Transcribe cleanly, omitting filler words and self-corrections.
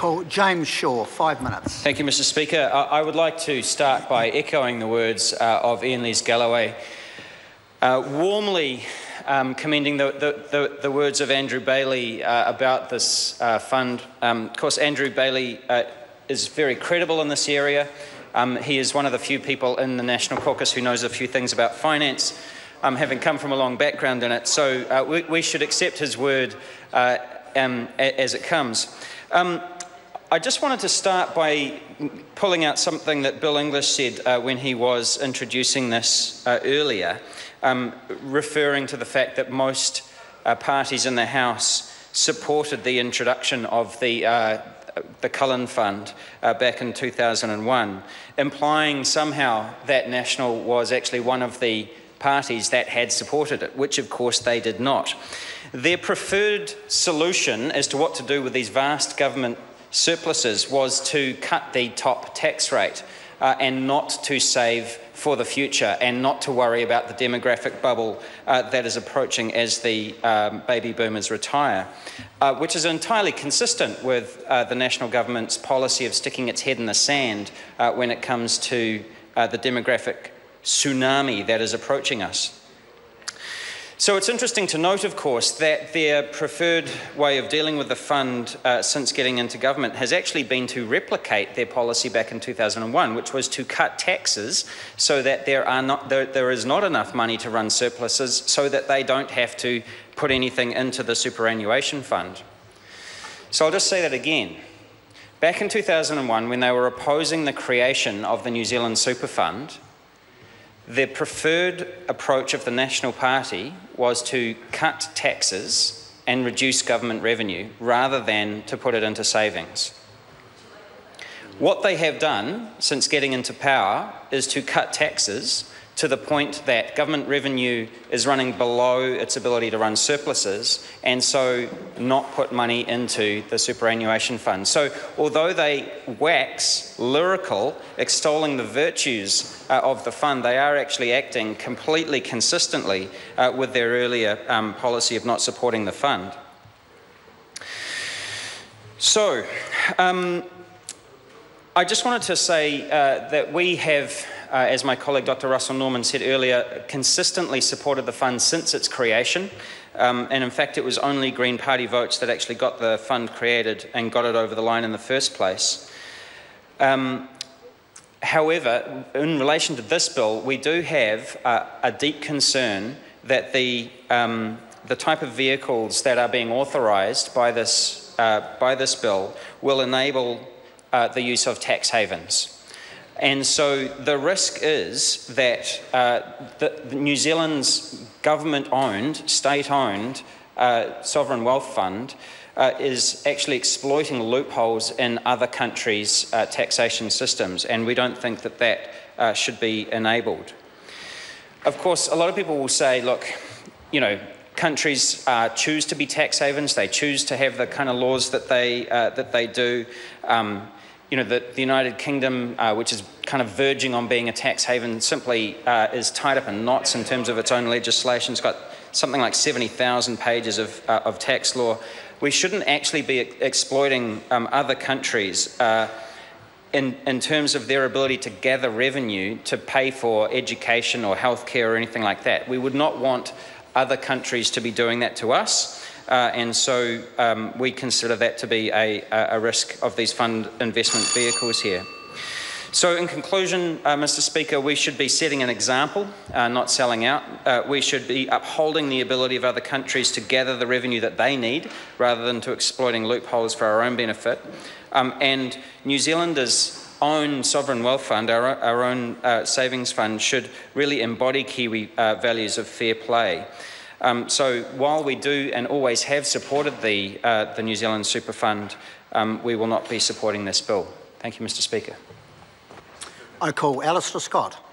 call James Shaw, 5 minutes. Thank you, Mr Speaker. I would like to start by echoing the words of Ian Lees-Galloway, warmly commending the words of Andrew Bailey about this fund. Of course, Andrew Bailey is very credible in this area. He is one of the few people in the National Caucus who knows a few things about finance, having come from a long background in it. So we should accept his word as it comes. I just wanted to start by pulling out something that Bill English said when he was introducing this earlier, referring to the fact that most parties in the House supported the introduction of the Cullen Fund back in 2001, implying somehow that National was actually one of the parties that had supported it, which of course they did not. Their preferred solution as to what to do with these vast government surpluses was to cut the top tax rate and not to save for the future and not to worry about the demographic bubble that is approaching as the baby boomers retire, which is entirely consistent with the National Government's policy of sticking its head in the sand when it comes to the demographic tsunami that is approaching us. So it's interesting to note, of course, that their preferred way of dealing with the fund since getting into government has actually been to replicate their policy back in 2001, which was to cut taxes so that there is not enough money to run surpluses, so that they don't have to put anything into the superannuation fund. So I'll just say that again. Back in 2001, when they were opposing the creation of the New Zealand Super Fund, the preferred approach of the National Party was to cut taxes and reduce government revenue rather than to put it into savings. What they have done since getting into power is to cut taxes to the point that government revenue is running below its ability to run surpluses, and so not put money into the superannuation fund. So although they wax lyrical, extolling the virtues of the fund, they are actually acting completely consistently with their earlier policy of not supporting the fund. So I just wanted to say that we have, as my colleague Dr Russell Norman said earlier, consistently supported the fund since its creation. And in fact, it was only Green Party votes that actually got the fund created and got it over the line in the first place. However, in relation to this bill, we do have a deep concern that the type of vehicles that are being authorised by this bill will enable the use of tax havens. And so the risk is that the New Zealand's government-owned, state-owned sovereign wealth fund is actually exploiting loopholes in other countries' taxation systems, and we don't think that that should be enabled. Of course, a lot of people will say, look, you know, countries choose to be tax havens, they choose to have the kind of laws that they do. You know, the United Kingdom, which is kind of verging on being a tax haven, simply is tied up in knots in terms of its own legislation. It's got something like 70,000 pages of tax law. We shouldn't actually be exploiting other countries in terms of their ability to gather revenue to pay for education or healthcare or anything like that. We would not want other countries to be doing that to us. And so we consider that to be a risk of these fund investment vehicles here. So in conclusion, Mr Speaker, we should be setting an example, not selling out. We should be upholding the ability of other countries to gather the revenue that they need, rather than to exploiting loopholes for our own benefit. And New Zealanders' own sovereign wealth fund, our own savings fund, should really embody Kiwi values of fair play. So while we do and always have supported the New Zealand Super Fund, we will not be supporting this bill. Thank you, Mr Speaker. I call Alistair Scott.